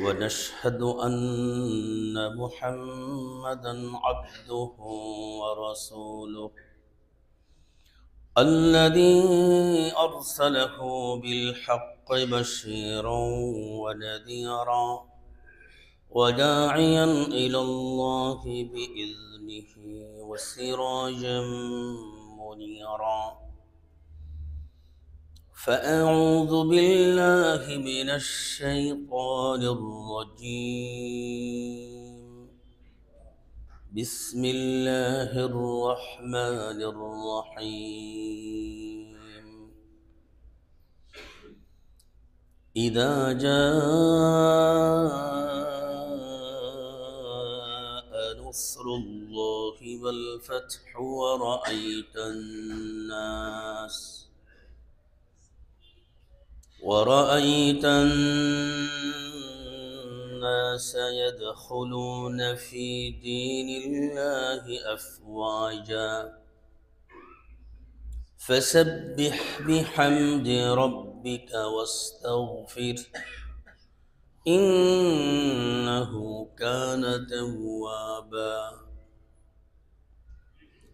ونشهد أن محمدا عبده ورسوله الذي أرسله بالحق بشيرا ونذيرا وداعيا إلى الله بإذنه وسراجا منيرا فأعوذ بالله من الشيطان الرجيم بسم الله الرحمن الرحيم إذا جاء نصر الله والفتح ورأيت الناس يدخلون في دين الله أفواجا فسبح بحمد ربك واستغفر إنه كان توابا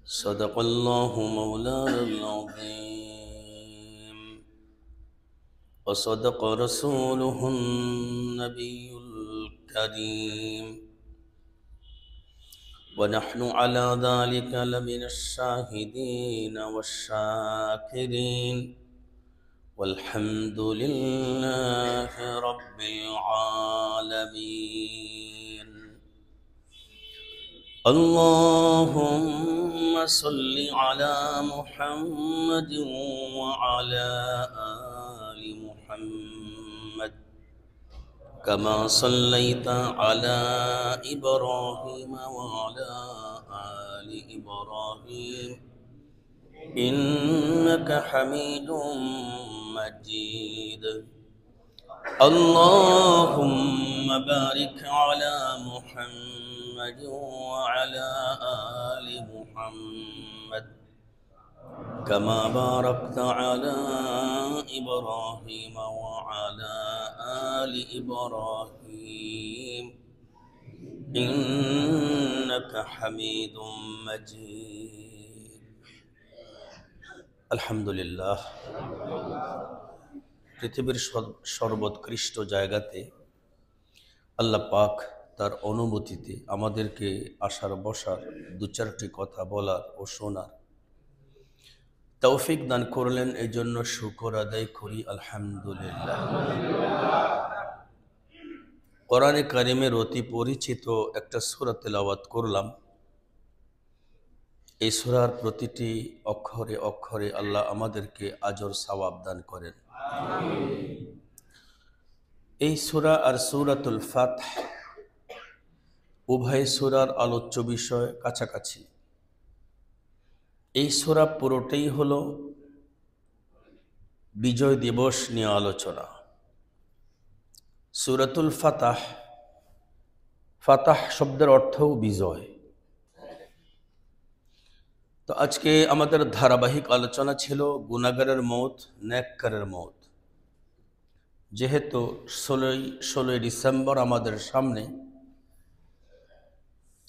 صدق الله مولانا العظيم وصدق رسوله النبي الكريم ونحن على ذلك لمن الشاهدين والشاكرين والحمد لله رب العالمين اللهم صل على محمد وعلى آل محمد كما صليت على إبراهيم وعلى آل إبراهيم إنك حميد مجيد اللهم بارك على محمد وعلى آل محمد كما باركت على إبراهيم وعلى آل إبراهيم إنك حميد مجيد الحمد لله পৃথিবীর সর্বোৎকৃষ্ট জায়গাতে আল্লাহ পাক তার অনুমতিতে আমাদেরকে আসার বসার দু চারটি কথা বলার ও শোনার তৌফিক দান করলেন। এই জন্য শুকর আদায় করি আলহামদুলিল্লাহ। কোরআনে কারিমের অতি পরিচিত একটা সূরা তেলাওয়াত করলাম। এই সূরার প্রতিটি অক্ষরে অক্ষরে আল্লাহ আমাদেরকে আজর সওয়াব দান করেন। এই সূরা আর সূরাতুল ফাতহ উভয় সূরার আলোচ্য বিষয় কাছাকাছি। এই সূরা পুরোটাই হলো বিজয় দিবস নিয়ে আলোচনা। সূরাতুল ফাতহ, ফাতহ শব্দের অর্থও বিজয়। তো আজকে আমাদের ধারাবাহিক আলোচনা ছিল গুনাহগারের মওত, নেককারের মওত। যেহেতু 16 ডিসেম্বর আমাদের সামনে,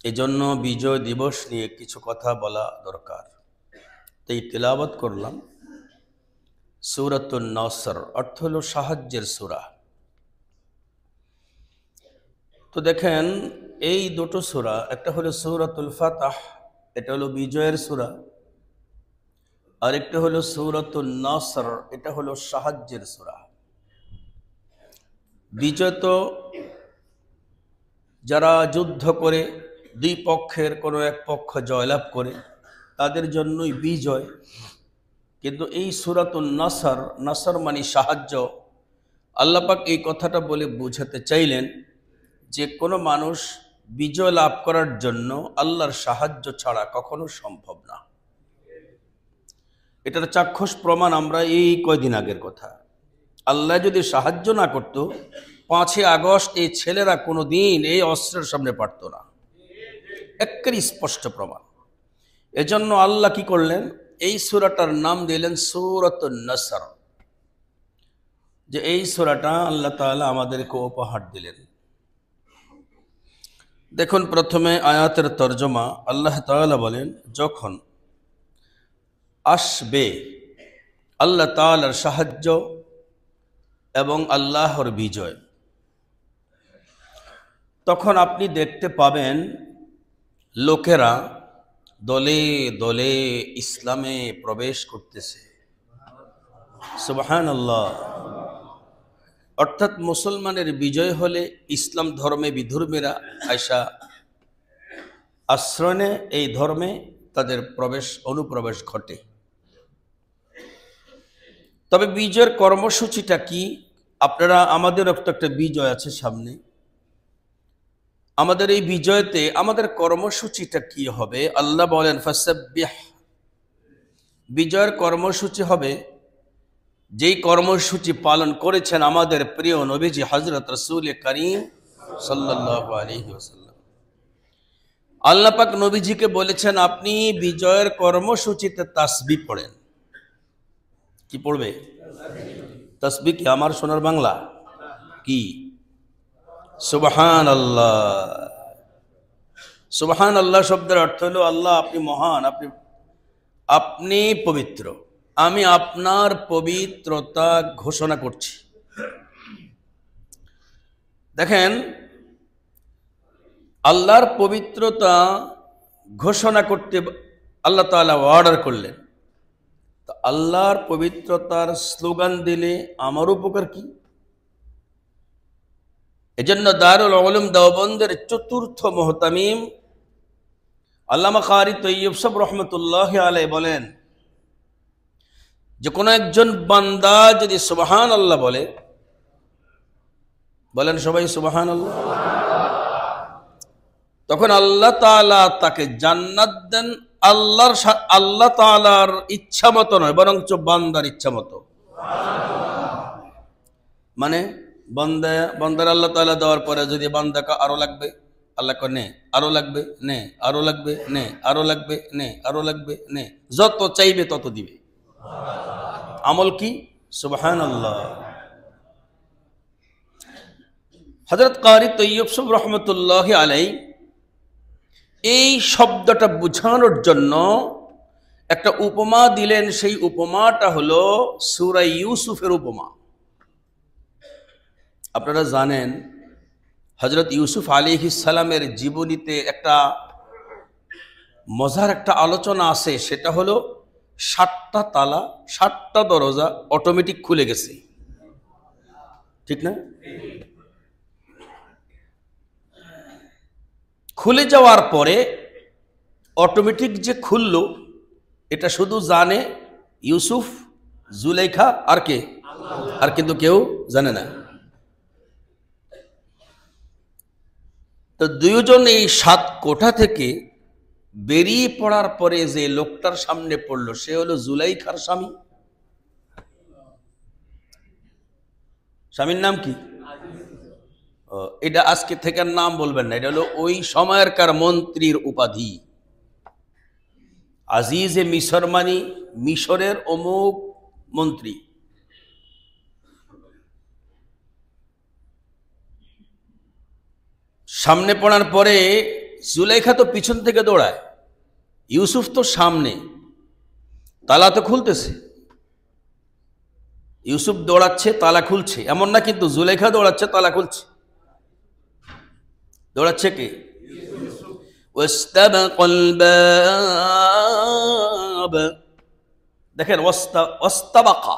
এজন্য বিজয় দিবস নিয়ে কিছু কথা বলা দরকার। তাই তিলাওয়াত করলাম সূরাতুন নাসর, অর্থ হলো সাহায্যের সূরা। তো দেখেন এই দুটো সূরা, একটা হলো সূরাতুল ফাতহ, এটা হলো বিজয়ের সূরা, আর একটা হলো সূরাতুন নাসর, এটা হলো সাহায্যের সূরা। বিজয় তো যারা যুদ্ধ করে দুই পক্ষের কোনো এক পক্ষ জয়লাভ করে তাদের জন্যই বিজয়। কিন্তু এই সূরাতুন নাসর, নাসর মানে সাহায্য। আল্লাহ পাক এই কথাটা বলে বোঝাতে চাইলেন যে কোনো মানুষ বিজয় লাভ করার জন্য আল্লাহর সাহায্য ছাড়া কখনো সম্ভব না। এটার চাক্ষুষ প্রমাণ আমরা এই কয়দিন আগের কথা। আল্লাহ যদি সাহায্য না করত, 5ই আগস্ট এই ছেলেরা কোনো দিন এই অস্ত্রের সামনে পারত না। একেবারে স্পষ্ট প্রমাণ। এজন্য আল্লাহ কি করলেন, এই সূরাটার নাম দিলেন সূরাতুন নাসর, যে এই সূরাটা আল্লাহ তাআলা আমাদেরকে উপহার দিলেন। দেখুন, প্রথমে আয়াতের তর্জমা। আল্লাহ তাআলা বলেন, যখন আসবে আল্লাহ তাআলার সাহায্য এবং আল্লাহর বিজয়, তখন আপনি দেখতে পাবেন লোকেরা দলে দলে ইসলামে প্রবেশ করতেছে। সুবহানাল্লাহ। অর্থাৎ মুসলমানের বিজয় হলে ইসলাম ধর্মে বিধর্মীরা আয়সা আশ্রয় নেয়, এই ধর্মে তাদের অনুপ্রবেশ ঘটে। তবে বিজয়ের কর্মসূচিটা কি? আপনারা, আমাদের একটা বিজয় আছে সামনে। আমাদের এই বিজয়তে আমাদের কর্মসূচিটা কি হবে? আল্লাহ বলেন, ফাসাব্বিহ। বিজয়ের কর্মসূচি হবে যেই কর্মসূচি পালন করেছেন আমাদের প্রিয় নবীজি হযরত রাসূল করিম সাল্লাল্লাহু আলাইহি ওয়াসাল্লাম। আল্লাহ পাক নবীজিকে বলেছেন, আপনি বিজয়ের কর্মসূচিতে তাসবিহ পড়েন। কি পড়বে? তাসবিহ কি আমার সোনার বাংলা? কি? সুবহানাল্লাহ। সুবহানাল্লাহ শব্দের অর্থ হলো, আল্লাহ আপনি মহান, আপনি পবিত্র, আমি আপনার পবিত্রতা ঘোষণা করছি। দেখেন, আল্লাহর পবিত্রতা ঘোষণা করতে আল্লাহ তাআলা অর্ডার করলেন। তো আল্লাহর পবিত্রতার স্লোগান দিলে আমার উপকার কি? এজন্য দারুল উলুম দেওবন্দের চতুর্থ মুহতামিম আল্লামা কারি তৈয়ব সাহেব রহমতুল্লাহ আলাইহি বলেন যে কোনো একজন বান্দা যদি সুবহানাল্লাহ বলেন সবাই সুবহানাল্লাহ, তখন আল্লাহ তাআলা তাকে জান্নাত দেন। আল্লাহ তাআলার ইচ্ছা মতো নয়, বরঞ্চ বান্দার ইচ্ছা মতো। মানে বান্দার আল্লাহ তাআলা দেওয়ার পরে যদি বান্দাকে আরো লাগবে, আল্লাহ কয় নে, আরো লাগবে নে, আরো লাগবে নে, আরো লাগবে নে, আরো লাগবে নে, যত চাইবে তত দিবে। আমল কি? সুবহানাল্লাহ। হযরত কারি তৈয়ব সাহেব রহমতুল্লাহ আলাইহি এই শব্দটা বোঝানোর জন্য একটা উপমা দিলেন। সেই উপমাটা হলো সূরা ইউসুফের উপমা। আপনারা জানেন, হযরত ইউসুফ আলাইহিস সালামের জীবনীতে একটা মজার একটা আলোচনা আছে। সেটা হলো 7টা তালা, 7টা দরজা অটোমেটিক খুলে গেছে, ঠিক না? খুলে যাওয়ার পরে অটোমেটিক যে খুলল, এটা শুধু জানে ইউসুফ, জুলেখা আর কে? আর কিন্তু কেউ জানে না। তো দুইজন এই 7 কোঠা থেকে বেরিয়ে পড়ার পরে যে লোকটার সামনে পড়লো, সে হলো জুলাইখার স্বামী। স্বামীর নাম কি? এটা আজকে থেকে নাম বলবেন না, এটা হলো ওই সময়কার মন্ত্রীর উপাধি। আজিজে মিশর মানি মিশরের অমুক মন্ত্রী। সামনে পড়ার পরে জুলাইখা তো পিছন থেকে দৌড়ায়, ইউসুফ তো সামনে, তালা তো খুলতেছে। ইউসুফ দৌড়াচ্ছে, তালা খুলছে, এমন না কিন্তু জুলাইখা দৌড়াচ্ছে, তালা খুলছে। দৌড়াচ্ছে কে? দেখেন, ওয়াস্তাবাকা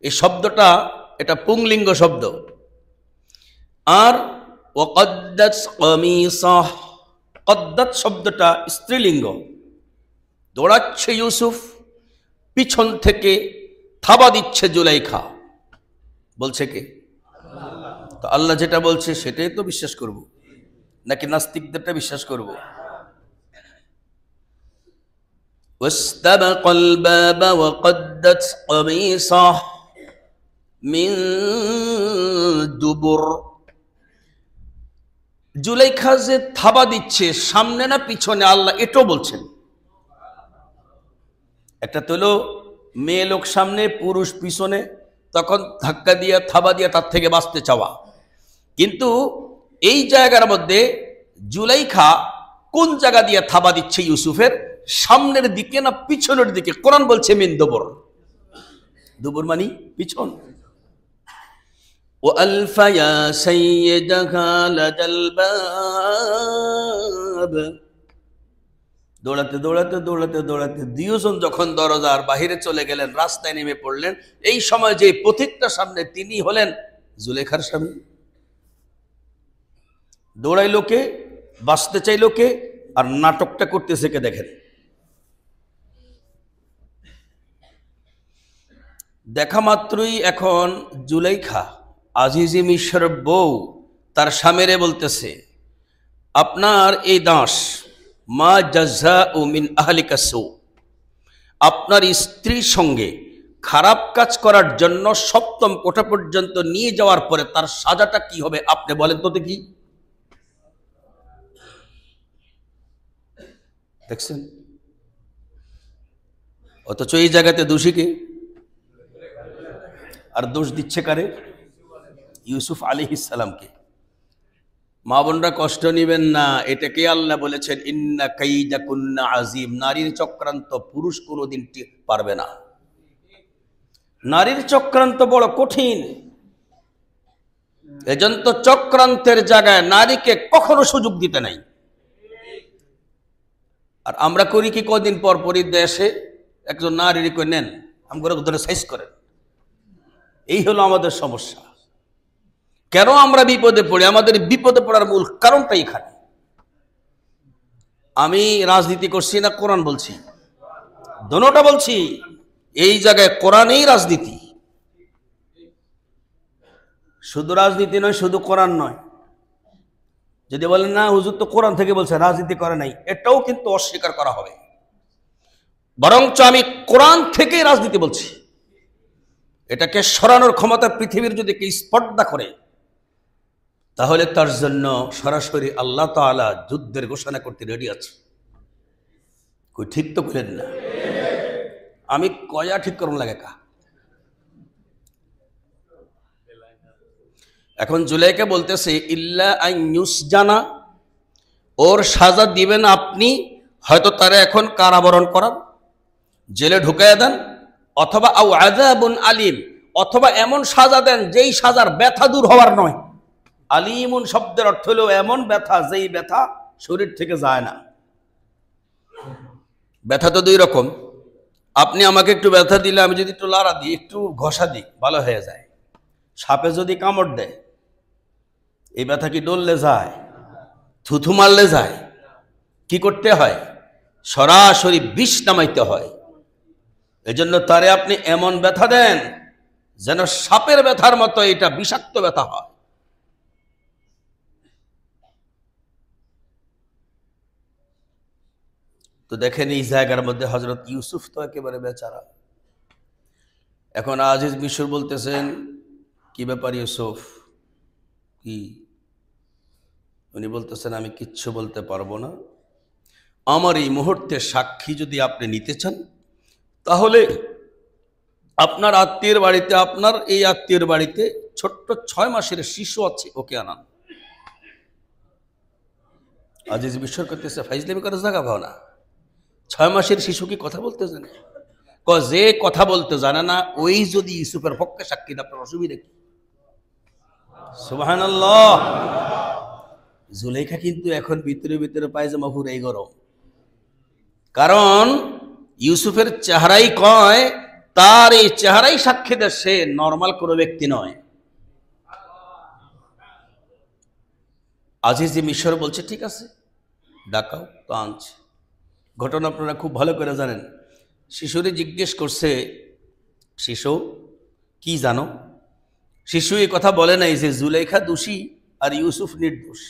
এই শব্দটা, এটা পুংলিঙ্গ শব্দ। আর ওয়াকাদ্দাত কামিসাহ, কদ্দাত শব্দটা স্ত্রীলিঙ্গ। দৌড়াচ্ছে ইউসুফ, পিছন থেকে থাবা দিচ্ছে জুলাইখা। বলছে কে? তো আল্লাহ যেটা বলছে সেটাই তো বিশ্বাস করব, নাকি নাস্তিকদেরটা বিশ্বাস করব? ওয়াস্তাবাকাল বাবা ওয়াকাদ্দাত কামিসাহ মিন দুবুর। জুলাইখা যে থাবা দিচ্ছে, সামনে না পিছনে, আল্লাহ এটাও বলছেন। একটা তো হলো মেয়ে লোক সামনে, পুরুষ পিছনে, তখন ধাক্কা দিয়া থাবা দিয়া তার থেকে বাঁচতে চাওয়া। কিন্তু এই জায়গার মধ্যে জুলাইখা কোন জায়গা দিয়ে থাবা দিচ্ছে ইউসুফের, সামনের দিকে না পিছনের দিকে? কোরআন বলছে মিন দুবুর। দুবুর মানে পিছন। وألف يا سيدها لدى الباب। দৌড়াতে দৌড়াতে দৌড়াতে দৌড়াতে দুইজন যখন দরজার বাহিরে চলে গেলেন, রাস্তায় নেমে পড়লেন, এই সময় যে পথিকটা সামনে, তিনি হলেন জুলেখার স্বামী। দৌড়াইলো কে, বাঁচতে চাইলো কে, আর নাটকটা করতেছে কে? দেখেন, দেখা মাত্রই এখন জুলেখা আজিজি মিশর বউ তার স্বামীরে বলতেছে, আপনার এই দাস মা জাযাউ মিন আহলিকা সু, আপনার স্ত্রীর সঙ্গে খারাপ কাজ করার জন্য সপ্তম কোঠা পর্যন্ত নিয়ে যাওয়ার পরে তার সাজাটা কি হবে আপনি বলেন তো দেখি। দেখছেন? অথচ এই জায়গাতে দোষীকে, আর দোষ দিচ্ছে কারে? ইউসুফ আলাইহিস সালামকে। মা বোনরা কষ্ট নেবেন না, এটাকে আল্লাহ বলেছেন ইন্না কাইদাকুন্না আযীম। নারীর চক্রান্ত পুরুষ কোনোদিন পারবে না। নারীর চক্রান্ত বড় কঠিন। এজন্য তো চক্রান্তের জায়গায় নারীকে কখনো সুযোগ দিতে নাই। আর আমরা করি কি, কদিন পর পরই দেশে একজন নারীর করে নেন, আমরা ধরে সাইজ করেন। এই হলো আমাদের সমস্যা। কেন আমরা বিপদে পড়ি? আমাদের বিপদে পড়ার মূল কারণটা এখানে। আমি রাজনীতি করছি না কোরআন বলছি? দোনোটা বলছি। এই জায়গায় কোরআনেই রাজনীতি, শুধু রাজনীতি নয়, শুধু কোরআন নয়। যদি বলেন না হুজুর তো কোরআন থেকে বলছে, রাজনীতি করে নাই, এটাও কিন্তু অস্বীকার করা হবে। বরঞ্চ আমি কোরআন থেকেই রাজনীতি বলছি। এটাকে সরানোর ক্ষমতা পৃথিবীর যদি কেউ স্পর্ধা করে, তাহলে তার জন্য সরাসরি আল্লাহ তাআলা যুদ্ধের ঘোষণা করতে রেডি আছে। কই ঠিক তো করেন না? আমি কয়া ঠিক করুন লাগে কা। এখন জুলাইখা বলতেছে ইল্লা আন ইউসজানা, ওর সাজা দিবেন আপনি, হয়তো তারা এখন কারাবরণ করান, জেলে ঢুকাইয়া দেন, অথবা আও আযাবুন আলিম, অথবা এমন সাজা দেন যেই সাজার ব্যথা দূর হওয়ার নয়। আলিমুন শব্দের অর্থ হলো এমন ব্যথা যেই ব্যথা শরীর থেকে যায় না। ব্যথা তো দুই রকম। আপনি আমাকে একটু ব্যথা দিলে, আমি যদি একটু লাড়া দিই, একটু ঘষা দিই, ভালো হয়ে যায়। সাপে যদি কামড় দেয়, এই ব্যথা কি ডললে যায়? থুথু মারলে যায়? কি করতে হয়? সরাসরি বিষ নামাইতে হয়। এজন্য তারে আপনি এমন ব্যথা দেন যেন সাপের ব্যথার মতো এটা বিষাক্ত ব্যথা হয়। তো দেখেন এই জায়গার মধ্যে হযরত ইউসুফ তো একেবারে বেচারা। এখন আজিজ মিশর বলতেছেন, কি ব্যাপার ইউসুফ, কি? উনি বলতেছেন আমি কিচ্ছু বলতে পারবো না। আমার এই মুহূর্তে সাক্ষী যদি আপনি নিতে চান, তাহলে আপনার আত্মীয়ের বাড়িতে, আপনার এই আত্মীয়ের বাড়িতে ছোট্ট 6 মাসের শিশু আছে, ওকে আনান। আজিজ মিশর করতেছে ফাইজলামি করার জায়গা পাও না। 6 মাসের শিশু কি কথা বলতে জানে? যে কথা বলতে জানে না, ওই যদি ইউসুফের পক্ষে সাক্ষী, আপনার অসুবিধা কি? সুবহানাল্লাহ। জুলেখা কিন্তু এখন ভিতরে ভিতরে পায়জামা পুরাই গরম। কারণ ইউসুফের চেহারাই কয়, তার এই চেহারাই সাক্ষী দেয় সে নর্মাল কোনো ব্যক্তি নয়। আজিজ মিশর বলছে ঠিক আছে, ডাকাও। তো আনছে। ঘটনা আপনারা খুব ভালো করে জানেন। শিশুরে জিজ্ঞেস করছে, শিশু কি জানো? শিশু এই কথা বলে নাই যে জুলেখা দোষী আর ইউসুফ নির্দোষ।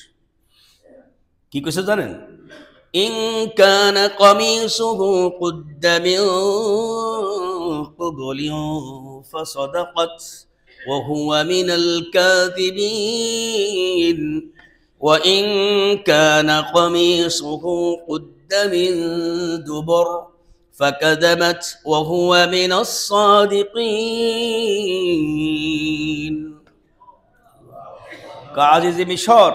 কি কইছে জানেন? ইন কানা কামিসুহু কুদ্দা মিন ক্বাবলিন ফাসাদাকাত ওয়া হুয়া মিনাল কাযিবিন ওয়া ইন কানা কামিসুহু কুদ্দা মিন দুবুর فكذبت وهو من الصادقين। আজিজ মিশর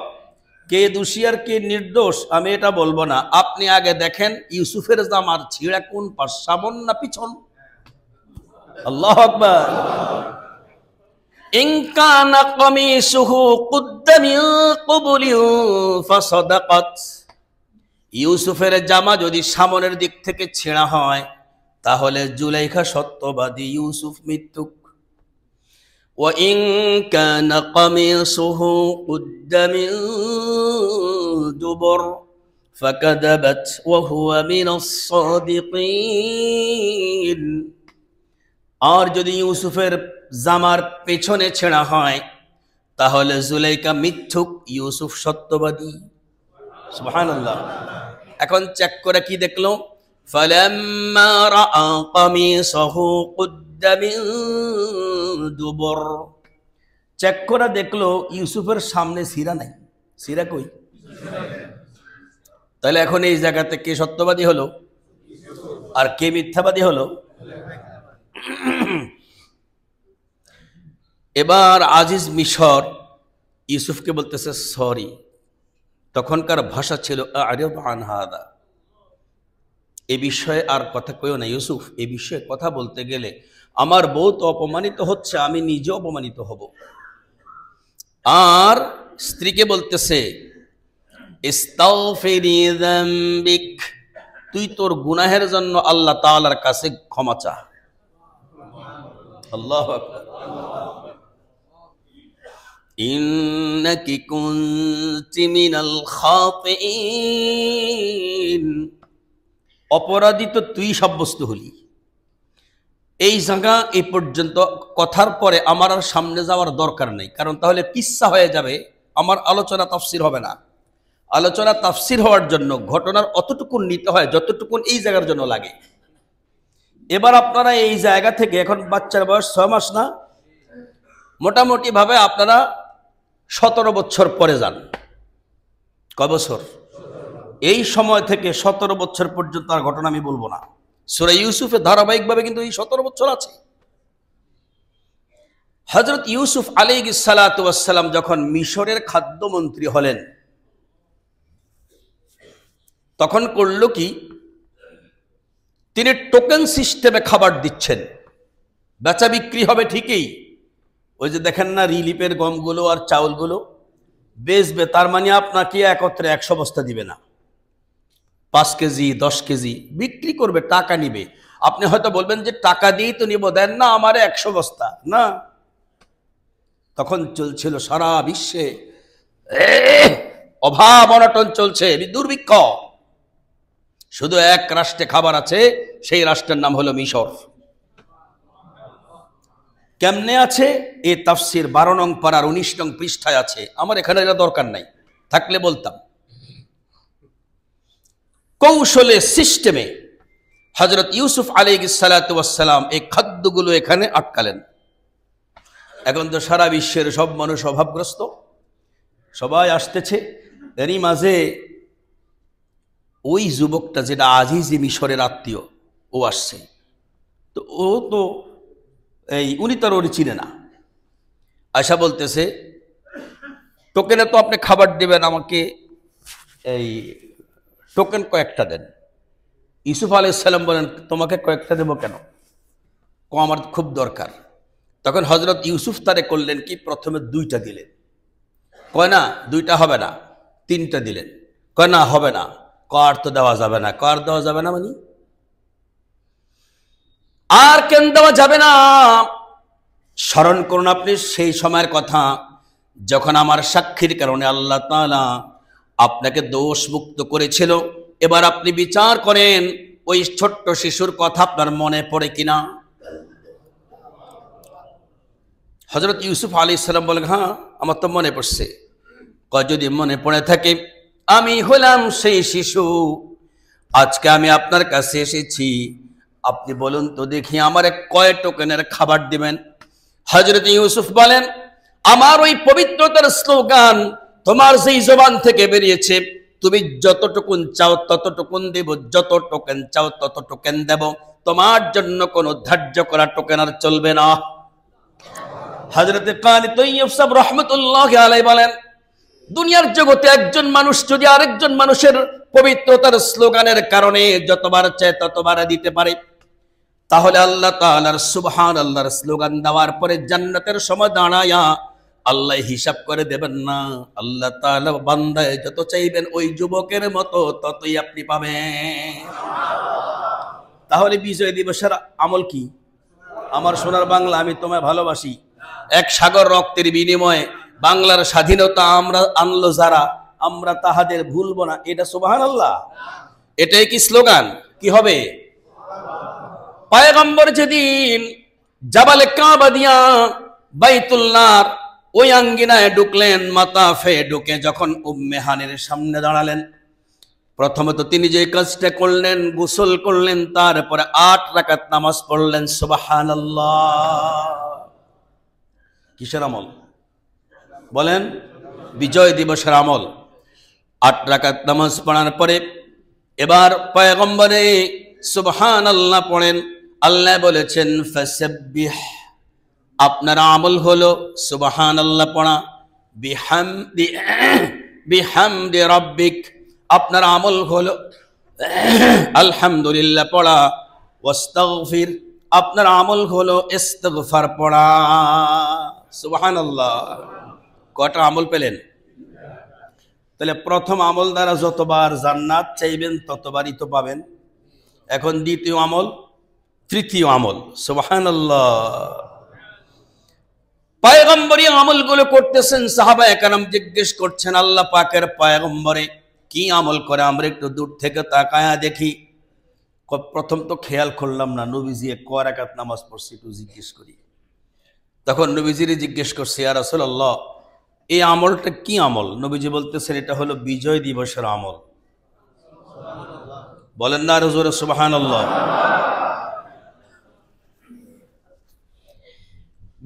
কে দোষী আর কে নির্দোষ আমি এটা বলবো না। আপনি আগে দেখেন ইউসুফের জামার ছিঁড়া কোন পাশ, সামন না পিছন? আল্লাহু আকবার। ইন কানা কামিসুহু কুদ্দা মিন ক্বাবলিন ফাসাদাকাত, ইউসুফের জামা যদি সামনের দিক থেকে ছেঁড়া হয় তাহলে জুলাইখা সত্যবাদী, ইউসুফ মিথ্যুক। ওয়া ইন কানা কামিসুহু কুদ্দা মিন দুবুর ফাকাযাবাত ওয়া হুয়া মিনাস সাদিকিন, আর যদি ইউসুফের জামার পেছনে ছেঁড়া হয় তাহলে জুলাইখা মিথ্যুক, ইউসুফ সত্যবাদী। সুবহানাল্লাহ। এখন চেক করে কি দেখলো? ফালাম্মা রাআ কামিসাহু কুদ্দা মিন দুবুর, চেক করে দেখলো ইউসুফের সামনে সিরা নাই। সিরা কই? তাহলে এখন এই জায়গাতে কে সত্যবাদী হলো আর কে মিথ্যাবাদী হলো? এবার আজিজ মিশর ইউসুফকে বলতেছে সরি। তখনকার ভাষা ছিল আরিদ আন হাদা, এ বিষয়ে আর কথা কইও না ইউসুফ, এ বিষয়ে কথা বলতে গেলে আমার বউ তো অপমানিত হচ্ছে, আমি নিজে অপমানিত হব। আর স্ত্রীকে বলতেছে ইস্তাগফিরি যামবিক, তুই তোর গুনাহের জন্য আল্লাহ তাআলার কাছে ক্ষমা চা। আল্লাহু আকবার। ইন্নাকি কুনতি মিনাল খাতিইন, অপরাধী তো তুই সাব্যস্ত হলি। এই জায়গা এই পর্যন্ত কথার পরে আমার আর সামনে যাওয়ার দরকার নেই, কারণ তাহলে কিচ্ছা হয়ে যাবে, আমার আলোচনা তাফসির হবে না। আলোচনা তাফসির হওয়ার জন্য ঘটনার অতটুকুন নিতে হয় যতটুকুন এই জায়গার জন্য লাগে। এবার আপনারা এই জায়গা থেকে, এখন বাচ্চার বয়স 6 মাস না, মোটামুটি ভাবে আপনারা 17 বছর পরে যান। কয় বছর? এই সময় থেকে 17 বছর পর্যন্ত আর ঘটনা আমি বলবো না। সূরা ইউসুফে ধারাবাহিকভাবে কিন্তু এই 17 বছর আছে। হযরত ইউসুফ আলাইহিস সালাতু ওয়াস সালাম যখন মিশরের খাদ্যমন্ত্রী হলেন, তখন করল কি, তিনি টোকেন সিস্টেমে খাবার দিচ্ছেন। বেচা বিক্রি হবে ঠিকই, ওই যে দেখেন না রিলিফের গমগুলো আর চাউলগুলো বেচবে, তার মানে আপনাকে একত্রে 100 বস্তা দিবে না, 5 কেজি 10 কেজি বিক্রি করবে, টাকা নিবে। আপনি হয়তো বলবেন যে টাকা দিয়েই তো নিব, দেন না আমারে 100 বস্তা না। তখন চলছিল সারা বিশ্বে অভাব অনটন চলছে, দুর্ভিক্ষ। শুধু এক রাষ্ট্রে খাবার আছে, সেই রাষ্ট্রের নাম হলো মিশর। কেমনে আছে? এই তাফসির 12 নং পারার 19 নং পৃষ্ঠায় আছে। আমার এখানে এটা দরকার নাই, থাকলে বলতাম। কৌশলে সিস্টেমে হযরত ইউসুফ আলাইহিস সালাতু ওয়াস সালাম এই খাদ্যগুলো এখানে আটকালেন। এখন তো সারা বিশ্বের সব মানুষ অভাবগ্রস্ত, সবাই আসতেছে। এরই মাঝে ওই যুবকটা যেটা আজিজি মিশরের আত্মীয়, ও আসছে। তো ও তো উনি তার ওর চিনে না। আয়সা বলতেছে, টোকেনে তো আপনি খাবার দেবেন, আমাকে এই টোকেন কয়েকটা দেন। ইউসুফ আলাইহিস সালাম বলেন, তোমাকে কয়েকটা দেবো কেন? আমার খুব দরকার। তখন হযরত ইউসুফ তারে করলেন কি, প্রথমে 2টা দিলেন। কয় না 2টা হবে না, 3টা দিলেন। কয় না হবে না, কার তো দেওয়া যাবে না। কার দেওয়া যাবে না মানে? আর কেন দেওয়া যাবে না? স্মরণ করুন আপনি সেই সময়ের কথা, যখন আমার সাক্ষীর কারণে আল্লাহ তাআলা আপনাকে দোষ মুক্ত করেছিল। এবার আপনি বিচার করেন ওই ছোট্ট শিশুর কথা আপনার মনে পড়ে কিনা। হযরত ইউসুফ আলাইহিস সালাম বলেন, হ্যাঁ আমার তো মনে পড়ছে। যদি মনে পড়ে থাকে, আমি হলাম সেই শিশু, আজকে আমি আপনার কাছে এসেছি। আপনি বলুন তো দেখি আমারে কয় টোকেনের খাবার দিবেন? হযরত ইউসুফ বলেন, আমার ওই পবিত্রতার স্লোগান তোমার যেই জবান থেকে বেরিয়েছে, তুমি যতটুকুন চাও ততটুকুন দেব, যত টোকেন চাও তত টোকেন দেব, তোমার জন্য কোনো ধার্য করা টোকেন আর চলবে না। হযরত কানি তৈয়ব সাহেব রাহমাতুল্লাহি আলাইহি বলেন, দুনিয়ার জগতে একজন মানুষ যদি আরেকজন মানুষের পবিত্রতার স্লোগানের কারণে যতবার চায় ততবার দিতে পারে, তাহলে আল্লাহ তাআলার সুবহানাল্লাহর স্লোগান দেওয়ার পরে জান্নাতের সময় দাঁড়ায়া আল্লাহ হিসাব করে দেবেন না। আল্লাহ তাআলা বান্দায় যত চাইবেন ওই যুবকের মতো ততই আপনি পাবেন। তাহলে বিজয় দিবসের আমল কি? আমার সোনার বাংলা, আমি তোমায় ভালোবাসি। এক সাগর রক্তের বিনিময়ে বাংলার স্বাধীনতা আমরা আনলো যারা, আমরা তাহাদের ভুলবো না। এটা সুবহানাল্লাহ, এটাই কি স্লোগান? কি হবে? পয়গম্বর যেদিন জাবালে কাবা দিয়া বাইতুল্লাহর ওই আঙ্গিনায় ঢুকলেন, মাতাফে ঢুকে যখন উম্মে হানির সামনে দাঁড়ালেন, প্রথমত তিনি যে কাজটা করলেন, গোসল করলেন, তারপরে 8 রাকাত নামাজ পড়লেন। সুবহানাল্লাহ। কিসের আমল বলেন? বিজয় দিবসের আমল। 8 রাকাত নামাজ পড়ার পরে এবার পয়গম্বরে সুবহানাল্লাহ পড়েন। আল্লাহ বলেছেন ফাসাব্বিহ, আপনার আমল হলো সুবহানাল্লাহ পড়া, বিহামদি রাব্বিক, আপনার আমল হলো আলহামদুলিল্লাহ পড়া, ওয়াস্তাগফির, আপনার আমল হলো ইস্তিগফার পড়া। সুবহানাল্লাহ। কয়টা আমল পেলেন? তাহলে প্রথম আমল দ্বারা যতবার জান্নাত চাইবেন ততবারই তো পাবেন। এখন দ্বিতীয় আমল, তৃতীয় আমল। সুবহানাল্লাহ। পয়গম্বরী আমলগুলো করতেছেন, সাহাবায়ে কেরাম জিজ্ঞেস করছেন আল্লাহ পাকের পয়গম্বরে কি আমল করে, আমরা একটু দূর থেকে তাকায়া দেখি। প্রথম তো খেয়াল করলাম না নবীজি কয় রাকাত নামাজ পড়ছে, একটু জিজ্ঞেস করি। তখন নবীজিরে জিজ্ঞেস করছে, ইয়া রাসূলুল্লাহ এই আমলটা কি আমল? নবীজি বলতেছেন এটা হলো বিজয় দিবসের আমল। বলেন না আরো জোরে সুবহানাল্লাহ।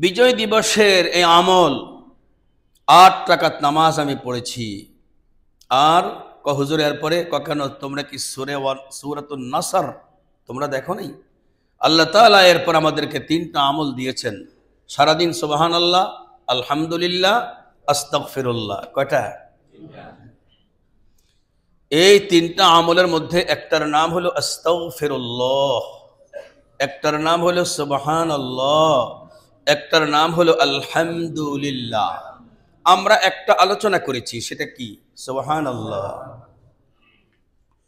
বিজয় দিবসের এই আমল, 8 রাকাত নামাজ আমি পড়েছি। আর হুজুর এরপরে কেন তোমরা কি সূরাতুন নাসর তোমরা দেখো নাই? আল্লাহ তাআলা এরপর আমাদেরকে 3টা আমল দিয়েছেন। সারাদিন সুবহানাল্লাহ, আলহামদুলিল্লাহ, আস্তাগফিরুল্লাহ। কয়টা? এই 3টা আমলের মধ্যে একটার নাম হলো আস্তাগফিরুল্লাহ, একটার নাম হলো সুবহানাল্লাহ, একটার নাম হলো আলহামদুলিল্লাহ। আমরা একটা আলোচনা করেছি, সেটা কি? সুবহানাল্লাহ।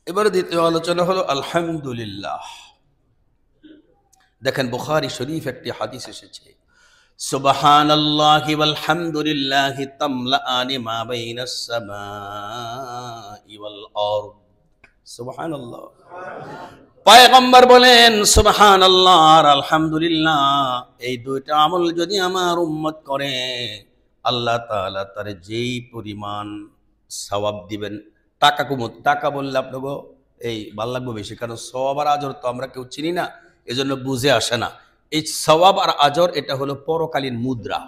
এবার দ্বিতীয় আলোচনা হলো আলহামদুলিল্লাহ। দেখেন বুখারী শরীফ একটি হাদিস এসেছে, সুবহানাল্লাহি ওয়াল হামদুলিল্লাহি তামলাআনি মা বাইনাস সামাই ওয়াল আরদ। সুবহানাল্লাহ। পয়গম্বর বলেন সুবহানাল্লাহ আর আলহামদুলিল্লাহ, এই দুইটা আমল যদি আমার উম্মত করে আল্লাহ তাআলা তার যেই পরিমাণ সওয়াব দিবেন। টাকা বললে আপনাকে এই ভাল লাগবে বেশি, কারণ সওয়াব আর আজর তো আমরা কেউ চিনি না, এজন্য বুঝে আসে না। এই সওয়াব আর আজর এটা হলো পরকালীন মুদ্রা।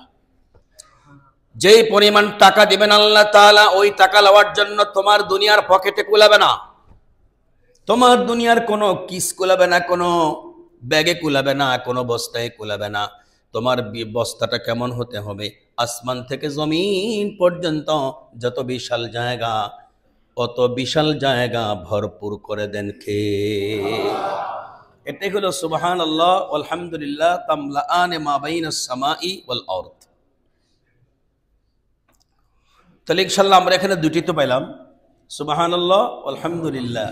যেই পরিমাণ টাকা দিবেন আল্লাহ তাআলা, ওই টাকা লওয়ার জন্য তোমার দুনিয়ার পকেটে কুলাবে না, তোমার দুনিয়ার কোনো কিস কুলাবে না, কোনো ব্যাগে কুলাবে না, কোনো বস্তায় কুলাবে না। তোমার বস্তাটা কেমন হতে হবে? আসমান থেকে জমিন পর্যন্ত যত বিশাল জায়গা, অত বিশাল জায়গা ভরপুর করে দেন কে? এটাই হলো সুবহানাল্লাহ আলহামদুলিল্লাহ তামলাআনি মা বাইনাস সামাই ওয়াল আরদ। তাহলে ইনশাআল্লাহ আমরা এখানে দুটি তো পাইলাম, সুবহানাল্লাহ আলহামদুলিল্লাহ।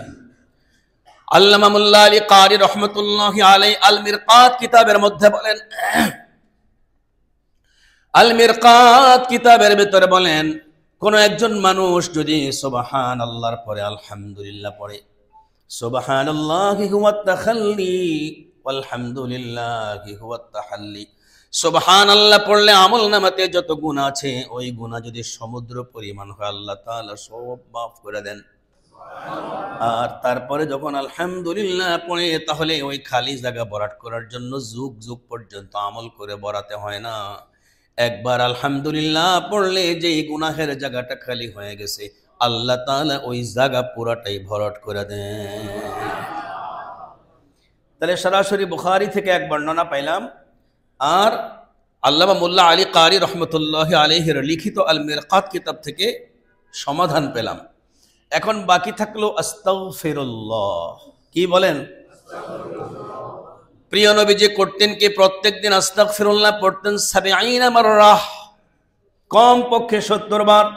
আল্লামা মোল্লা আলী কারি রহমতুল্লাহি আলাইহি আল মিরকাত কিতাবের মধ্যে বলেন, আল মিরকাত কিতাবের ভিতরে বলেন, কোন একজন মানুষ যদি সুবহানাল্লাহর পরে আলহামদুলিল্লাহ পড়ে, সুবহানাল্লাহি হুয়াত তাখাল্লি ওয়াল হামদুলিল্লাহি হুয়াত তাহাল্লি, সুবহানাল্লাহ পড়লে আমলনামাতে যত গুনাহ আছে ওই গুনাহ যদি সমুদ্র পরিমাণ হয় আল্লাহ তাআলা সব মাফ করে দেন। আর তারপরে যখন আলহামদুলিল্লাহ পড়ে, তাহলে ওই খালি জায়গা ভরাট করার জন্য যুগ যুগ পর্যন্ত আমল করে ভরাতে হয় না। একবার আলহামদুলিল্লাহ পড়লে যে গুনাহের জায়গাটা খালি হয়ে গেছে আল্লাহ তাআলা ওই জায়গা পুরাটাই ভরাট করে দেন। তাহলে সরাসরি বুখারী থেকে এক বর্ণনা পাইলাম। আর আল্লামা মোল্লা আলী কারি রহমতুল্লাহ আলাইহির লিখিত আল মিরকাত কিতাব থেকে সমাধান পেলাম। এখন বাকি থাকলো আস্তাগফিরুল্লাহ। কি বলেন? প্রিয় নবীজি করতেন কি? প্রত্যেকদিন আস্তাগফিরুল্লাহ পড়তেন ৭০ মাররাহ, কম পক্ষে ৭০ বার।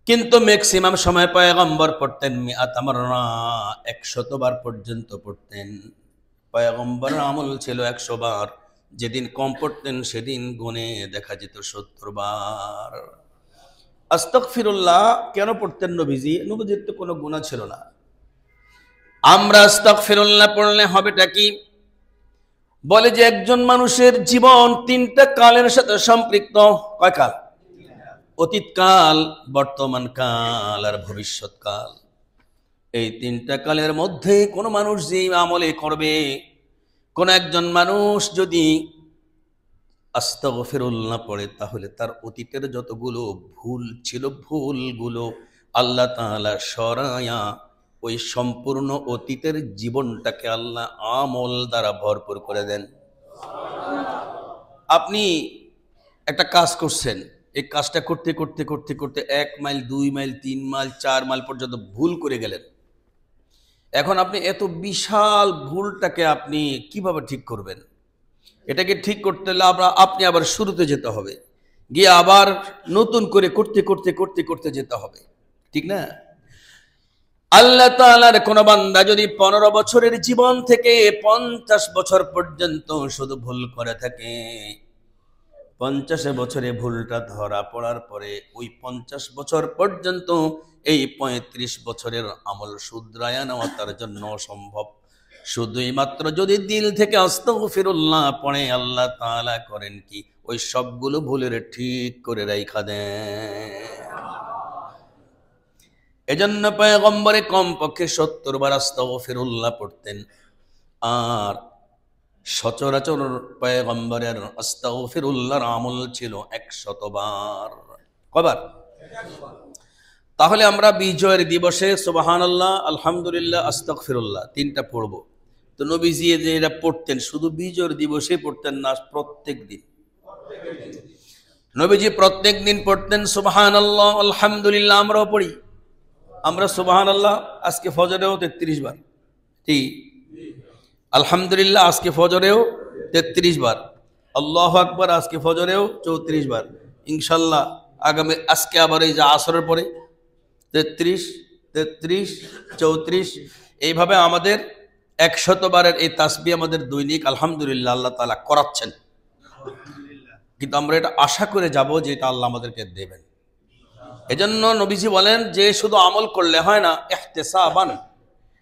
কিন্তু ম্যাক্সিমাম সময় পয়গম্বর পড়তেন মিআত মাররা, ১০০ বার পর্যন্ত পড়তেন। পয়গম্বরের আমল ছিল ১০০ বার। যেদিন কম পড়তেন সেদিন গুণে দেখা যেত ৭০ বার। আস্তাগফিরুল্লাহ কেন পড়তেন নবীজি? নবীজির তো কোনো গুনাহ ছিল না। আমরা আস্তাগফিরুল্লাহ পড়লে হবেটা কি? বলে যে একজন মানুষের জীবন ৩টা কালের সাথে সম্পৃক্ত। কয় কাল? অতীতকাল, বর্তমান কাল আর ভবিষ্যৎ কাল। এই ৩টা কালের মধ্যে কোনো মানুষ যে আমলে করবে, কোন একজন মানুষ যদি আস্তাগফিরুল্লাহ পড়ে, তাহলে তার অতীতের যতগুলো ভুল ছিল, ভুলগুলো আল্লাহ তাআলা সরায়া ওই সম্পূর্ণ অতীতের জীবনটাকে আল্লাহ আমল দ্বারা ভরপুর করে দেন। আপনি একটা কাজ করছেন, এই কাজটা করতে করতে করতে করতে ১ মাইল ২ মাইল ৩ মাইল ৪ মাইল পর্যন্ত ভুল করে গেলেন। এখন আপনি এত বিশাল ভুলটাকে আপনি কিভাবে ঠিক করবেন? এটাকে ঠিক করতে হলে আপনি আবার শুরুতে যেতে হবে, গিয়ে আবার নতুন করে করতে করতে করতে করতে যেতে হবে, ঠিক না? আল্লাহ তাআলার কোন বান্দা যদি ১৫ বছরের জীবন থেকে ৫০ বছর পর্যন্ত শুধু ভুল করে থাকে, ৫০ বছরে ভুলটা ধরা পড়ার পরে ওই ৫০ বছর পর্যন্ত এই ৩৫ বছরের আমল শুধরায়া নেওয়া তার জন্য অসম্ভব। শুধুই মাত্র যদি দিল থেকে আস্তাগফিরুল্লাহ পড়ে, আল্লাহ তাআলা করেন কি ওই সবগুলো ভুলের ঠিক করে রাইখা দেন। এজন্য পয়গম্বরে কমপক্ষে ৭০ বার আস্তাগফিরুল্লাহ পড়তেন। আর সচরাচর পয়গম্বরের আস্তাগফিরুল্লাহর আমল ছিল ১০০ বার। কবার? তাহলে আমরা বিজয়ের দিবসে সুবহানাল্লাহ, আলহামদুলিল্লাহ, আস্তাগফিরুল্লাহ ৩টা পড়ব। তো নবীজি যে এটা পড়তেন শুধু বিজয়ের দিবসে পড়তেন না, প্রত্যেক দিন। নবীজি প্রত্যেক দিন পড়তেন সুবহানাল্লাহ, আলহামদুলিল্লাহ। আমরাও পড়ি। আমরা সুবহানাল্লাহ আজকে ফজরেও ৩৩ বার, ঠিক? আলহামদুলিল্লাহ আজকে ফজরেও ৩৩ বার, আল্লাহু আকবার আজকে ফজরেও ৩৪ বার, ইনশাল্লাহ আজকে আবার এই যে আসরের পরে ৩৩, ৩৩, ৩৪, এইভাবে আমাদের ১০০ বারের এই তাসবিহ আমাদের দৈনিক আলহামদুলিল্লাহ আল্লাহ তাআলা করাচ্ছেন। কিন্তু আমরা এটা আশা করে যাব যে এটা আল্লাহ আমাদেরকে দেবেন। এজন্য নবীজি বলেন যে শুধু আমল করলে হয় না, ইহতিসাবান,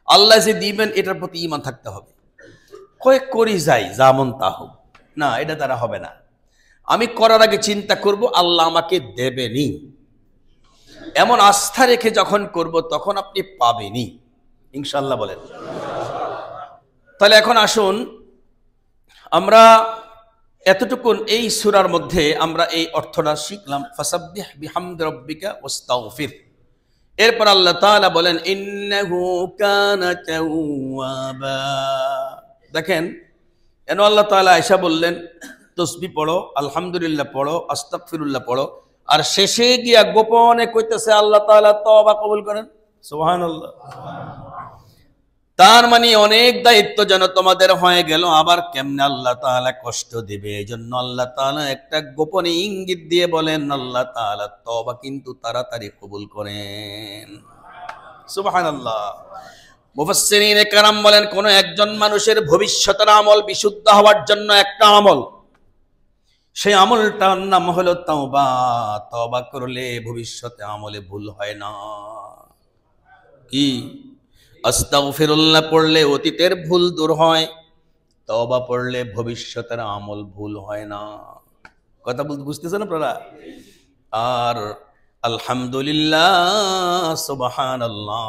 আল্লাহ যে দিবেন এটার প্রতি ঈমান থাকতে হবে। কয়েক করি যাই যেমন তা হোক না, এটা দ্বারা হবে না। আমি করার আগে চিন্তা করব আল্লাহ আমাকে দেবেনি, এমন আস্থা রেখে যখন করব তখন আপনি পাবেনই ইনশাআল্লাহ। বলেন। তাহলে এখন আসুন আমরা এতটুকুন এই সূরার মধ্যে আমরা এই অর্থটা শিখলাম, ফাসাব্বিহ বিহামদি রাব্বিকা ওয়াস্তাগফির। এরপর আল্লাহ তাআলা বলেন ইন্নাহু কানা তাওয়াবা। দেখেন এন আল্লাহ তাআলা আয়েশা বললেন তসবিহ পড়ো, আলহামদুলিল্লাহ পড়ো, আস্তাগফিরুল্লাহ পড়ো, আর শেষে গিয়া গোপনে কইতেছে আল্লাহ তাআলা তওবা কবুল করেন। সুবহানাল্লাহ। তার মানে অনেক দায়িত্ব যেন তোমাদের হয়ে গেল, আবার কেমনে আল্লাহ তাআলা কষ্ট দিবে। এই জন্য আল্লাহ তাআলা একটা গোপনে ইঙ্গিত দিয়ে বলেন আল্লাহ তাআলা তওবা কিন্তু তাড়াতাড়ি কবুল করেন। সুবহানাল্লাহ। মুফাসসিরিনে কেরাম বলেন কোন একজন মানুষের ভবিষ্যতের আমল বিশুদ্ধ হওয়ার জন্য একটা আমল, সেই আমলটার নাম হলো তওবা। তওবা করলে ভবিষ্যতে আমলে ভুল হয় না। কি? আস্তাগফিরুল্লাহ পড়লে অতীতের ভুল দূর হয়, তওবা পড়লে ভবিষ্যতের আমল ভুল হয় না। কথা বলতে বুঝতেছেন আপনারা? আর আলহামদুলিল্লাহ, সুবহানাল্লাহ,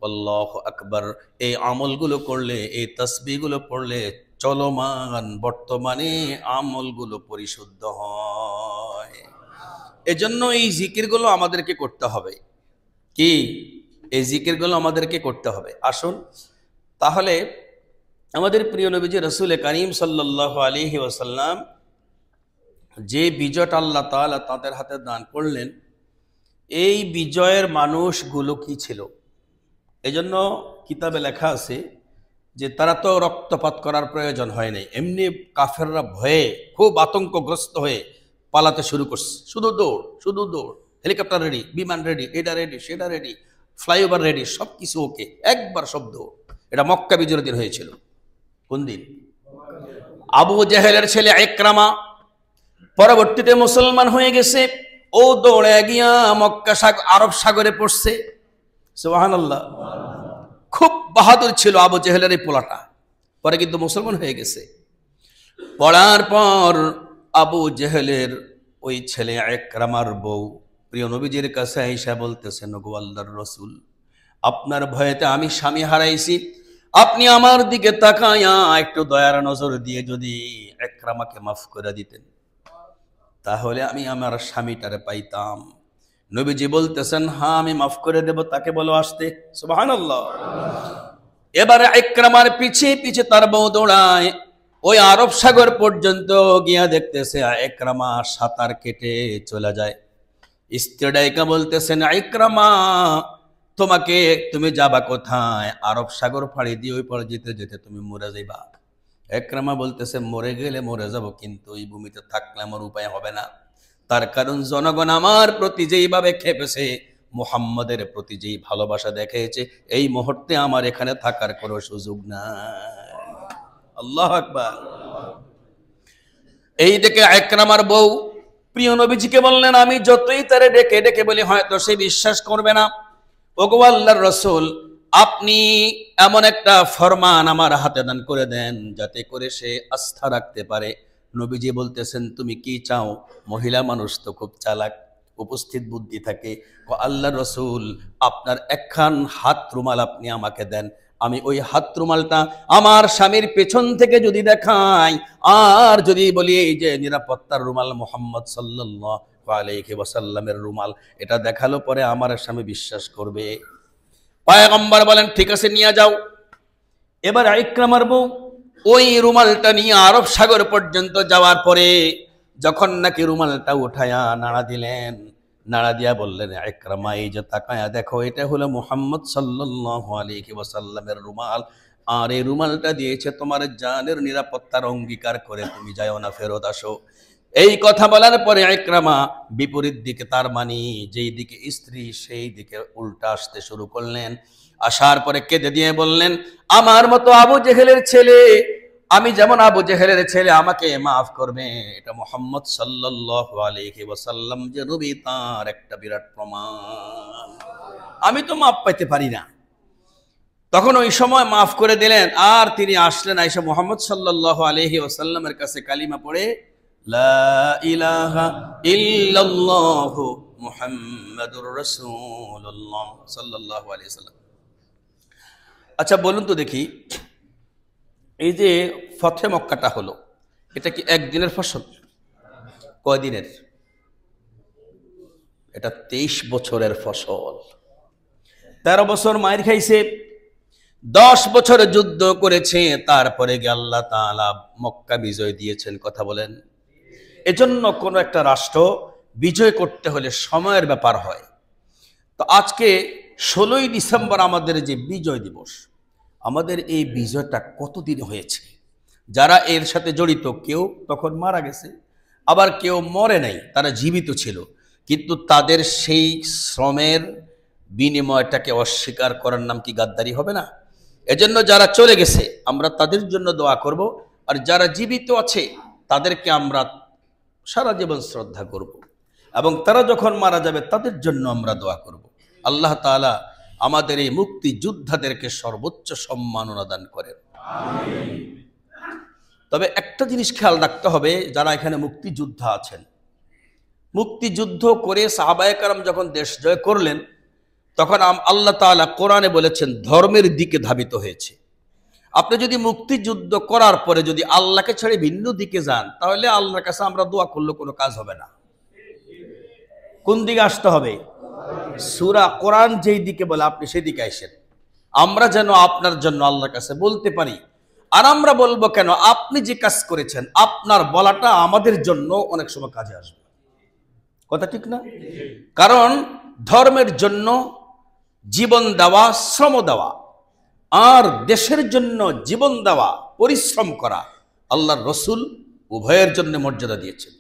আল্লাহু আকবার, এই আমলগুলো করলে, এই তাসবিহগুলো পড়লে চলমান বর্তমানে আমলগুলো পরিশুদ্ধ হয়। এজন্য এই জিকিরগুলো আমাদেরকে করতে হবে। কি? এই জিকিরগুলো আমাদেরকে করতে হবে। আসুন তাহলে আমাদের প্রিয় নবীজি রাসূল কারীম সাল্লাল্লাহু আলাইহি ওয়াসাল্লাম যে বিজয়টা আল্লাহ তাআলা তাদের হাতে দান করলেন, এই বিজয়ের মানুষগুলো কি ছিল? এজন্য কিতাবে লেখা আছে যে তারা তো রক্তপাত করার প্রয়োজন হয় নাই, এমনি কাফেররা ভয়ে খুব আতঙ্কগ্রস্ত হয়ে পালাতে শুরু করছে। শুধু দৌড়, শুধু দৌড়। হেলিকপ্টার রেডি, বিমান রেডি, এটা রেডি, সেটা রেডি, ফ্লাইওভার রেডি, সব কিছু ওকে, একবার শব্দ। এটা মক্কা বিজয়ের দিন হয়েছিল। কোন দিন? আবু জেহেলের ছেলে ইকরামা পরবর্তীতে মুসলমান হয়ে গেছে। ও দৌড়ে গিয়া মক্কা আরব সাগরে পড়ছে। সুবহানাল্লাহ। খুব বাহাদুর ছিল আবু জেহেলের এই পোলাটা, পরে কিন্তু মুসলমান হয়ে গেছে। পড়ার পর আবু জেহেলের ওই ছেলে ইকরামার বউ প্রিয় নবীজির কাছে আইসা বলতেছেন, ওগো আল্লাহর রাসূল, আপনার ভয়েতে আমি স্বামী হারাইছি, আপনি আমার দিকে তাকায়া একটু দয়ার নজর দিয়ে যদি ইকরামাকে মাফ করে দিতেন, তাহলে আমি আমার স্বামীটারে পাইতাম। নবীজি বলতেছেন, হ্যাঁ আমি মাফ করে দেব, তাকে বলো আসতে। সুবহানাল্লাহ। এবারে ইকরামার পিছে পিছে তার বউ দৌড়ায়, ওই আরব সাগর পর্যন্ত গিয়া দেখতেছে ইকরামা সাঁতার কেটে চলে যায়। স্ত্রীডাইকা বলতেছেন, ইকরামা তুমি যাবা কোথায়? আরব সাগর ফাড়ি দিয়ে ওই পর যেতে যেতে তুমি মরে যাইবা। ইকরামা বলতেছে, মরে গেলে মরে যাব, কিন্তু এই ভূমিতে থাকলে আমার উপায় হবে না। তার কারণ জনগণ আমার প্রতি যেইভাবে খেপেছে, মুহাম্মদের প্রতি যেই ভালোবাসা দেখিয়েছে, এই মুহূর্তে আমার এখানে থাকার কোনো সুযোগ নাই। আল্লাহু আকবার। এই দেখে ইকরামার বউ প্রিয় নবীজিকে বললেন, আমি যতই তারে ডেকে ডেকে বলি হয়তো সে বিশ্বাস করবে না। ওগো আল্লাহর রাসূল, আপনি এমন একটা ফরমান আমার হাতে দান করে দেন যাতে করে সে আস্থা রাখতে পারে। নবীজি বলতেছেন, তুমি কি চাও? মহিলা মানুষ তো খুব চালাক, উপস্থিত বুদ্ধি থাকে। আল্লাহর রাসূল, আপনার একখান হাত রুমাল আপনি আমাকে দেন, আমি ওই হাত রুমালটা আমার স্বামীর পেছন থেকে যদি দেখাই, আর যদি বলি এই যে নিরাপত্তার রুমাল মুহাম্মদ সাল্লাল্লাহু আলাইহি ওয়াসাল্লামের রুমাল, এটা দেখালো পরে আমার স্বামী বিশ্বাস করবে। পয়গম্বর বলেন, ঠিক আছে নিয়ে যাও। এবার ইকরামার বউ ওই রুমালটা নিয়ে আরব সাগর পর্যন্ত যাওয়ার পরে যখন নাকি রুমালটা উঠায়া নাড়া দিলেন, নাড়া দিয়া বললেন, ইকরামা এই যে তাকায়া দেখো, এটা হলো মুহাম্মদ সাল্লাল্লাহু আলাইহি ওয়াসাল্লামের রুমাল, আর এই রুমালটা দিয়েছে তোমার জানের নিরাপত্তার অঙ্গীকার করে, তুমি যাও না, ফেরত আসো। এই কথা বলার পরে ইকরামা বিপরীত দিকে, তার মানে যেই দিকে স্ত্রী সেই দিকে উল্টা আসতে শুরু করলেন। আসার পরে কেঁদে দিয়ে বললেন, আমার মতো আবু জেহেলের ছেলে, আমি যেমন আবু জেহেলের ছেলে, আমাকে মাফ করবে। এটা মুহাম্মদ সাল্লাল্লাহু আলাইহি ওয়াসাল্লাম যে নবী, তার একটা বিরাট প্রমাণ, আমি তো মাফ পাইতে পারি না। তখন ওই সময় মাফ করে দিলেন। আর তিনি আসলেন, আয়েশা মুহাম্মদ সাল্লাল্লাহু আলাইহি ওয়াসাল্লামের কাছে কালিমা পড়ে, লা ইলাহা ইল্লাল্লাহু মুহাম্মাদুর রাসূলুল্লাহ সাল্লাল্লাহু আলাইহি ওয়াসাল্লাম। আচ্ছা বলুন তো দেখি, এই যে ফতহে মক্কাটা হলো, এটা কি একদিনের ফসল? কয়দিনের? এটা 23 বছরের ফসল। 13 বছর মায়ের খাইছে, 10 বছর যুদ্ধ করেছে, তারপরে গিয়ে আল্লাহ তাআলা মক্কা বিজয় দিয়েছেন। কথা বলেন। এজন্য কোন একটা রাষ্ট্র বিজয় করতে হলে সময়ের ব্যাপার হয়। তো আজকে 16ই ডিসেম্বর আমাদের যে বিজয় দিবস, আমাদের এই বিজয়টা কতদিন হয়েছে? যারা এর সাথে জড়িত, কেউ তখন মারা গেছে, আবার কেউ মরে নাই, তারা জীবিত ছিল, কিন্তু তাদের সেই শ্রমের বিনিময়টাকে অস্বীকার করার নাম কি গাদ্দারি হবে না? এজন্য যারা চলে গেছে আমরা তাদের জন্য দোয়া করব, আর যারা জীবিত আছে তাদেরকে আমরা সারা জীবন শ্রদ্ধা করব, এবং তারা যখন মারা যাবে তাদের জন্য আমরা দোয়া করব। আল্লাহ তাআলা আমাদের এই মুক্তি যোদ্ধাদেরকে সর্বোচ্চ সম্মাননা দান করেন। তবে একটা জিনিস খেয়াল রাখতে হবে, যারা এখানে মুক্তিযোদ্ধা আছেন, মুক্তিযুদ্ধ করে সাহাবায়ে কেরাম যখন দেশ জয় করলেন, তখন আল্লাহ তাআলা কোরআনে বলেছেন ধর্মের দিকে ধাবিত হয়েছে। আপনি যদি মুক্তিযুদ্ধ করার পরে যদি আল্লাহকে ছেড়ে ভিন্ন দিকে যান, তাহলে আল্লাহর কাছে আমরা দোয়া করলে কোনো কাজ হবে না। কোন দিকে আসতে হবে? সূরা কোরআন যেই দিকে বলে আপনি সেই দিকে আসেন, আমরা যেন আপনার জন্য আল্লাহর কাছে বলতে পারি। আর আমরা বলবো কেন? আপনি যে কাজ করেছেন, আপনার বলাটা আমাদের জন্য অনেক সময় কাজে আসবে। কথা ঠিক না? কারণ ধর্মের জন্য জীবন দেওয়া, শ্রম দেওয়া, আর দেশের জন্য জীবন দেওয়া, পরিশ্রম করা আল্লাহর রসুল উভয়ের জন্য মর্যাদা দিয়েছেন।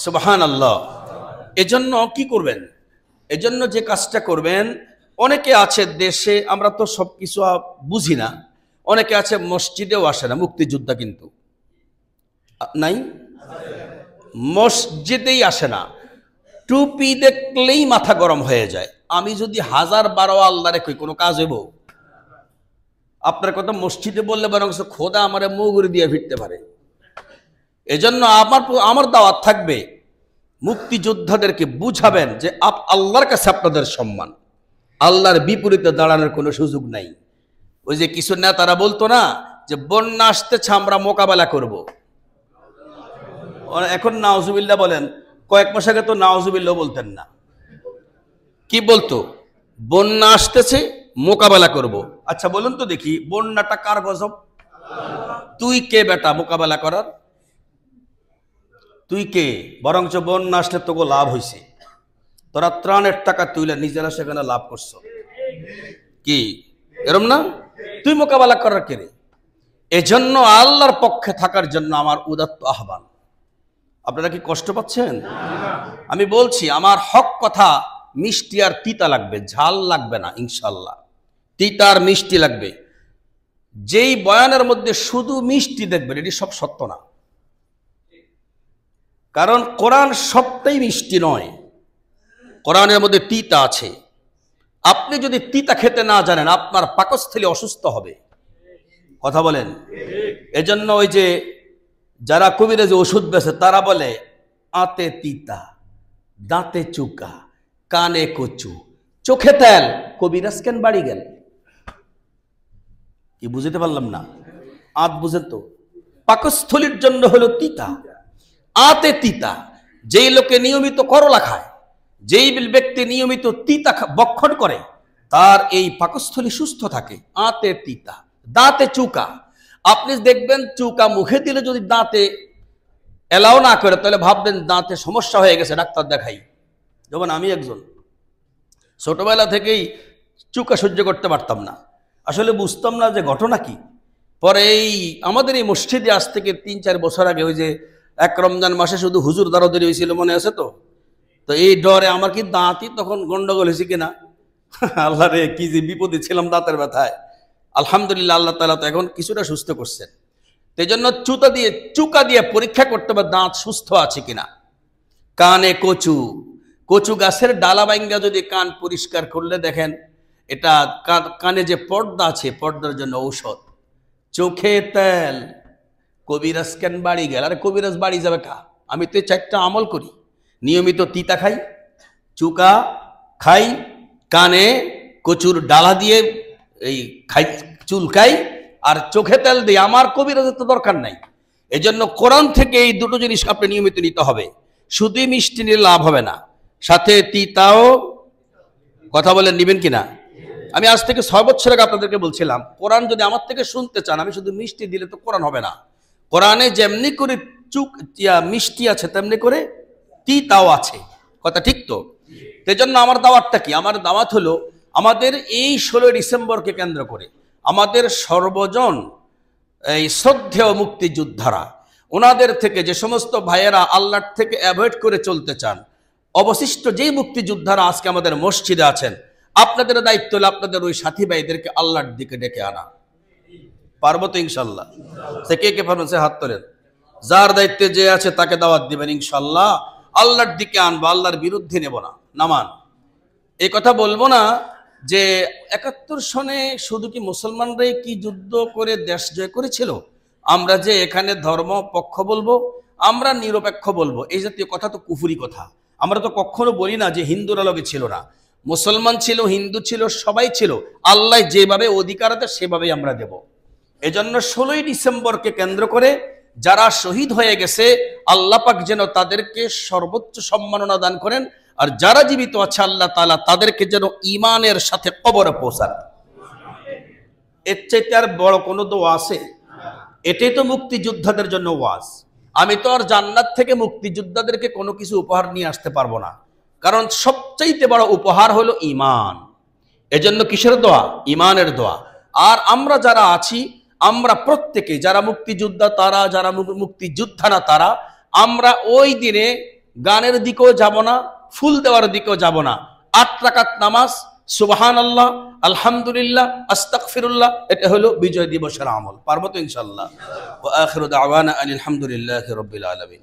সুবহানাল্লাহ। এজন্য কি করবেন? এজন্য যে কাজটা করবেন, অনেকে আছে দেশে, আমরা তো সব কিছু বুঝি না, অনেকে আছে মসজিদেও আসে না, মুক্তিযোদ্ধা কিন্তু নাই, মসজিদেই আসে না, টুপি দেখলেই মাথা গরম হয়ে যায়। আমি যদি 1012 আল্লাহরে কই, কোনো কাজ হইব? আপনার কথা মসজিদে বললে বরং খোদা আমারে মুগুরি দিয়ে ফিরতে পারে। এজন্য আমার দাওয়াত থাকবে, মুক্তিযোদ্ধাদেরকে বুঝাবেন যে আল্লাহর কাছে আপনাদের সম্মান, আল্লাহর বিপরীতে দাঁড়ানোর কোনো সুযোগ নাই। ওই যে কিছু নেতারা বলতো না যে বন্যা আসতেছে আমরা মোকাবেলা করব, এখন নাউজুবিল্লাহ বলেন, কয়েক মাস আগে তো নাউজুবিল্লাহ বলতেন না, কি বলতো? বন্যা আসতেছে মোকাবেলা করব। আচ্ছা বলুন তো দেখি, বন্যাটা কার গজব? তুই কে বেটা মোকাবেলা করার? তুই কে? বরঞ্চ বন্যা আসলে তোকে লাভ হয়েছে, তোরা ত্রাণের টাকা তুইলে নিজেরা সেখানে লাভ করছো, কি এরম না? তুই মোকাবেলা করার কে রে? এজন্য আল্লাহর পক্ষে থাকার জন্য আমার উদাত্ত আহ্বান। আপনারা কি কষ্ট পাচ্ছেন? আমি বলছি, আমার হক কথা মিষ্টি আর তিতা লাগবে, ঝাল লাগবে না ইনশাল্লাহ, তিতা আর মিষ্টি লাগবে। যেই বয়ানের মধ্যে শুধু মিষ্টি দেখবেন, এটি সব সত্য না, কারণ কোরআন সবটাই মিষ্টি নয়, কোরআনের মধ্যে তিতা আছে। আপনি যদি তিতা খেতে না জানেন, আপনার পাকস্থলী অসুস্থ হবে। কথা বলেন? এজন্য ওই যে যারা কবিরাজি ওষুধ বেছে তারা বলে আতে তিতা, দাঁতে চুকা, কানে কচু, চোখে তেল, কবিরাজ কেন বাড়ি গেল? কি বুঝতে পারলাম না? আত বুঝেন তো? পাকস্থলীর জন্য হলো তিতা, আতে তিতা। যেই লোকে নিয়মিত করলা খায়, যেই ব্যক্তি নিয়মিত তিতা বক্ষণ করে, তার এই পাকস্থলী সুস্থ থাকে। আতে তিতা, দাঁতে চুকা। আপনি দেখবেন চুকা মুখে দিলে যদি দাঁতে এলাও না করে, তাহলে ভাববেন দাঁতে সমস্যা হয়ে গেছে, ডাক্তার দেখাই। যেমন আমি একজন ছোটবেলা থেকেই চুকা সহ্য করতে পারতাম না, আসলে বুঝতাম না যে ঘটনা কি। পরে এই আমাদের এই মসজিদে আজ থেকে 3-4 বছর আগে ওই যে এক রমজান মাসে শুধু হুজুর দারোদারি হয়েছিল, মনে আছে তো? তো এই ডরে আমার কি দাঁতই তখন গন্ডগোল হয়েছে কিনা, আল্লাহ রে কি যে বিপদে ছিলাম দাঁতের ব্যথায়। আলহামদুলিল্লাহ আল্লাহ তাআলা তো এখন কিছুটা সুস্থ করছেন। এই জন্য চুকা দিয়ে পরীক্ষা করতে হবে দাঁত সুস্থ আছে কিনা। কানে কচু, কচু গাছের ডালা বাইঙ্গা যদি কান পরিষ্কার করলে দেখেন এটা কানে যে পর্দা আছে, পর্দার জন্য ঔষধ। চোখে তেল, কবিরাজ কেন বাড়ি গেল? আরে কবিরাজ বাড়ি যাবে কা? আমি তো 4টা আমল করি, নিয়মিত তিতা খাই, চুকা খাই, কানে কচুর ডালা দিয়ে এই খাই, চুলকাই, আর চোখে তেল দিই। আমার কবিরাজের তো দরকার নাই। এই জন্য কোরআন থেকে এই দুটো জিনিস আপনি নিয়মিত নিতে হবে। শুধু মিষ্টি নিলে লাভ হবে না, সাথে তিতাও। কথা বলেন, নিবেন কিনা? আমি আজ থেকে 6 বছর আগে আপনাদেরকে বলছিলাম, কোরআন যদি আমার থেকে শুনতে চান, আমি শুধু মিষ্টি দিলে তো কোরআন হবে না। কোরআনে যেমনি করে মিষ্টি আছে, তেমনি করে তিতাও আছে। কথা ঠিক তো? সেই জন্য আমার দাওয়াতটা কি? আমার দাওয়াত হলো, আমাদের এই 16 ডিসেম্বরকে কেন্দ্র করে আমাদের সর্বজন এই শ্রদ্ধেয় মুক্তিযোদ্ধারা, ওনাদের থেকে যে সমস্ত ভাইয়েরা আল্লাহর থেকে অ্যাভয়েড করে চলতে চান, অবশিষ্ট যেই মুক্তিযোদ্ধারা আজকে আমাদের মসজিদে আছেন, আপনাদের দায়িত্ব হলো আপনাদের ওই সাথী ভাইদেরকে আল্লাহর দিকে ডেকে আনা। পারবো তো ইনশাল্লাহ? সে কে কে পারবেন সে হাত তোলেন। যার দায়িত্বে যে আছে তাকে দাওয়াত দিবেন, ইনশাল্লাহ আল্লাহর দিকে আনবো, আল্লাহর বিরুদ্ধে নেব না। নামান এই কথা বলবো না যে 71 সনে শুধু কি মুসলমানরাই কি যুদ্ধ করে দেশ জয় করেছিল, আমরা যে এখানে ধর্ম পক্ষ বলবো, আমরা নিরপেক্ষ বলবো, এই জাতীয় কথা তো কুফুরি কথা। আমরা তো কখনো বলি না যে হিন্দুরা লগে ছিল না, মুসলমান ছিল, হিন্দু ছিল, সবাই ছিল। আল্লাহ যেভাবে অধিকার দেয় সেভাবেই আমরা দেব। এজন্য 16 ডিসেম্বরকে কেন্দ্র করে যারা শহীদ হয়ে গেছে, আল্লাহ পাক যেন তাদেরকে সর্বোচ্চ সম্মাননা দান করেন, আর যারা জীবিত আছে আল্লাহ তাআলা তাদেরকে যেন ঈমানের সাথে কবরে পৌঁছান। এর চাইতে আর বড় কোনো দোয়া আছে? এটাই তো মুক্তিযোদ্ধাদের জন্য ওয়াজ। আমি তো আর জান্নাত থেকে মুক্তিযোদ্ধাদেরকে কোনো কিছু উপহার নিয়ে আসতে পারবো না, কারণ সবচেয়ে সবচাইতে বড় উপহার হলো ঈমান। এজন্য কিসের দোয়া? ঈমানের দোয়া। আর আমরা যারা আছি, আমরা প্রত্যেকে, যারা মুক্তিযোদ্ধা তারা, যারা মুক্তিযোদ্ধা না তারা, আমরা ওই দিনে গানের দিকেও যাব না, ফুল দেওয়ার দিকেও যাব না। 8 রাকাত নামাজ, সুবহানাল্লাহ, আলহামদুলিল্লাহ, আস্তাগফিরুল্লাহ, এটা হলো বিজয় দিবসের আমল। পারবো তো ইনশাআল্লাহ। ওয়া আখিরু দাওয়ানা আলহামদুলিল্লাহি রাব্বিল আলামিন।